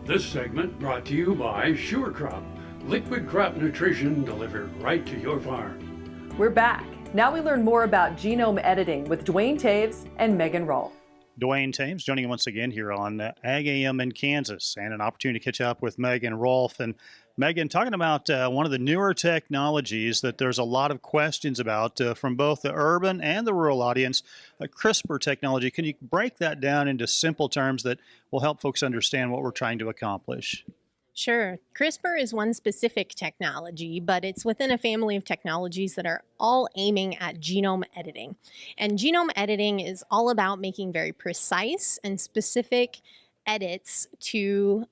This segment brought to you by Sure Crop, liquid crop nutrition delivered right to your farm. We're back. Now we learn more about genome editing with Duane Toews and Megan Rolf. Duane Toews joining once again here on Ag AM in Kansas, and an opportunity to catch up with Megan Rolf. And Megan, talking about one of the newer technologies that there's a lot of questions about from both the urban and the rural audience, CRISPR technology. Can you break that down into simple terms that will help folks understand what we're trying to accomplish? Sure. CRISPR is one specific technology, but it's within a family of technologies that are all aiming at genome editing. And genome editing is all about making very precise and specific edits to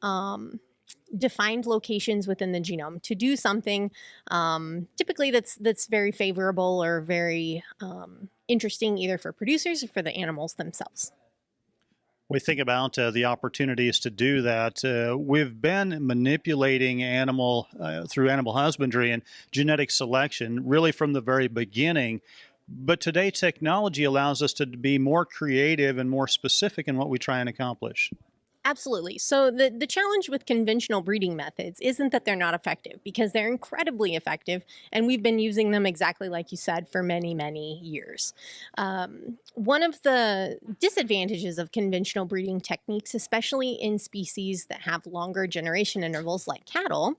defined locations within the genome to do something typically that's very favorable or very interesting either for producers or for the animals themselves. We think about the opportunities to do that. We've been manipulating through animal husbandry and genetic selection really from the very beginning. But today, technology allows us to be more creative and more specific in what we try and accomplish. Absolutely. So the challenge with conventional breeding methods isn't that they're not effective, because they're incredibly effective, and we've been using them exactly like you said for many, many years. One of the disadvantages of conventional breeding techniques, especially in species that have longer generation intervals like cattle,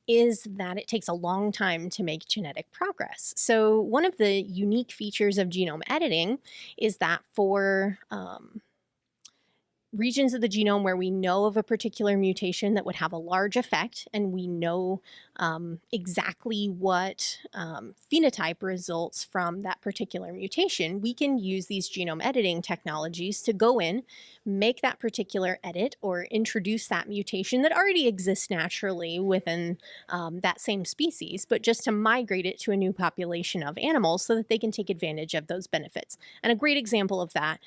is that it takes a long time to make genetic progress. So one of the unique features of genome editing is that for regions of the genome where we know of a particular mutation that would have a large effect, and we know exactly what phenotype results from that particular mutation, we can use these genome editing technologies to go in, make that particular edit, or introduce that mutation that already exists naturally within that same species, but just to migrate it to a new population of animals so that they can take advantage of those benefits. And a great example of that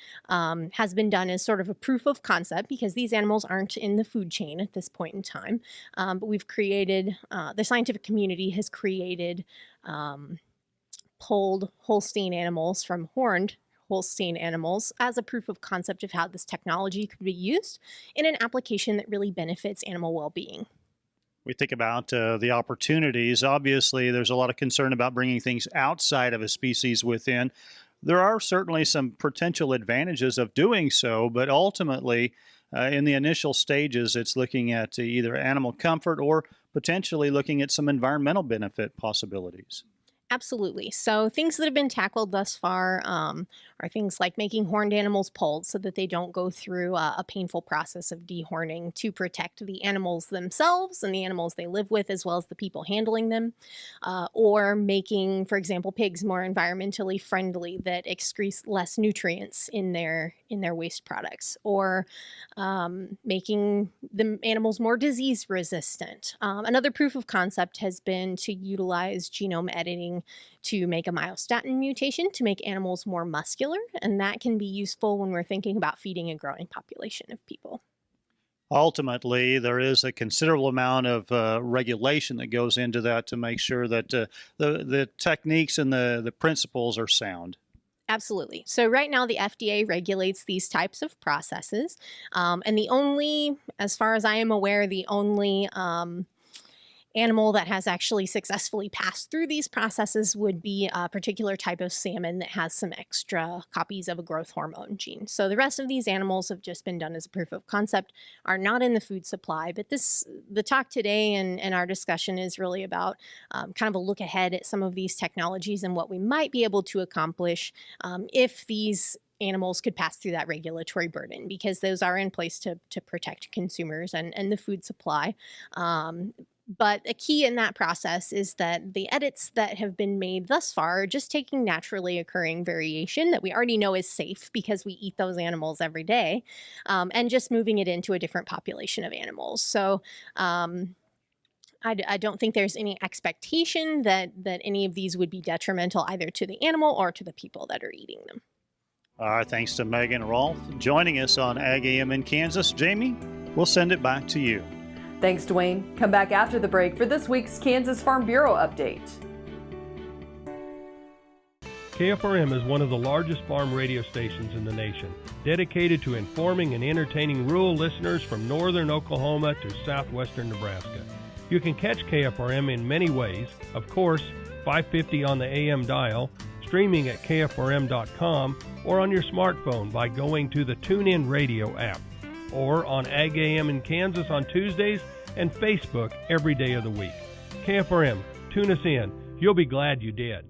has been done as sort of a proof of concept, because these animals aren't in the food chain at this point in time. But we've created, the scientific community has created polled Holstein animals from horned Holstein animals as a proof of concept of how this technology could be used in an application that really benefits animal well-being. We think about the opportunities. Obviously, there's a lot of concern about bringing things outside of a species within. There are certainly some potential advantages of doing so, but ultimately, in the initial stages, it's looking at either animal comfort or potentially looking at some environmental benefit possibilities. Absolutely. So things that have been tackled thus far are things like making horned animals polled so that they don't go through a painful process of dehorning to protect the animals themselves and the animals they live with, as well as the people handling them, or making, for example, pigs more environmentally friendly that excrete less nutrients in their waste products, or making the animals more disease resistant. Another proof of concept has been to utilize genome editing to make a myostatin mutation to make animals more muscular, and that can be useful when we're thinking about feeding a growing population of people. Ultimately, there is a considerable amount of regulation that goes into that to make sure that the techniques and the principles are sound. Absolutely. So right now the FDA regulates these types of processes, and the only, as far as I am aware, the only animal that has actually successfully passed through these processes would be a particular type of salmon that has some extra copies of a growth hormone gene. So the rest of these animals have just been done as a proof of concept, are not in the food supply. But the talk today and our discussion is really about kind of a look ahead at some of these technologies and what we might be able to accomplish if these animals could pass through that regulatory burden, because those are in place to protect consumers and the food supply. But a key in that process is that the edits that have been made thus far are just taking naturally occurring variation that we already know is safe because we eat those animals every day, and just moving it into a different population of animals. So I don't think there's any expectation that any of these would be detrimental either to the animal or to the people that are eating them. All right, thanks to Megan Rolf joining us on Ag AM in Kansas. Jamie, we'll send it back to you. Thanks, Duane. Come back after the break for this week's Kansas Farm Bureau update. KFRM is one of the largest farm radio stations in the nation, dedicated to informing and entertaining rural listeners from northern Oklahoma to southwestern Nebraska. You can catch KFRM in many ways, of course, 550 on the AM dial, streaming at kfrm.com, or on your smartphone by going to the TuneIn Radio app, or on Ag AM in Kansas on Tuesdays and Facebook every day of the week. KFRM, tune us in. You'll be glad you did.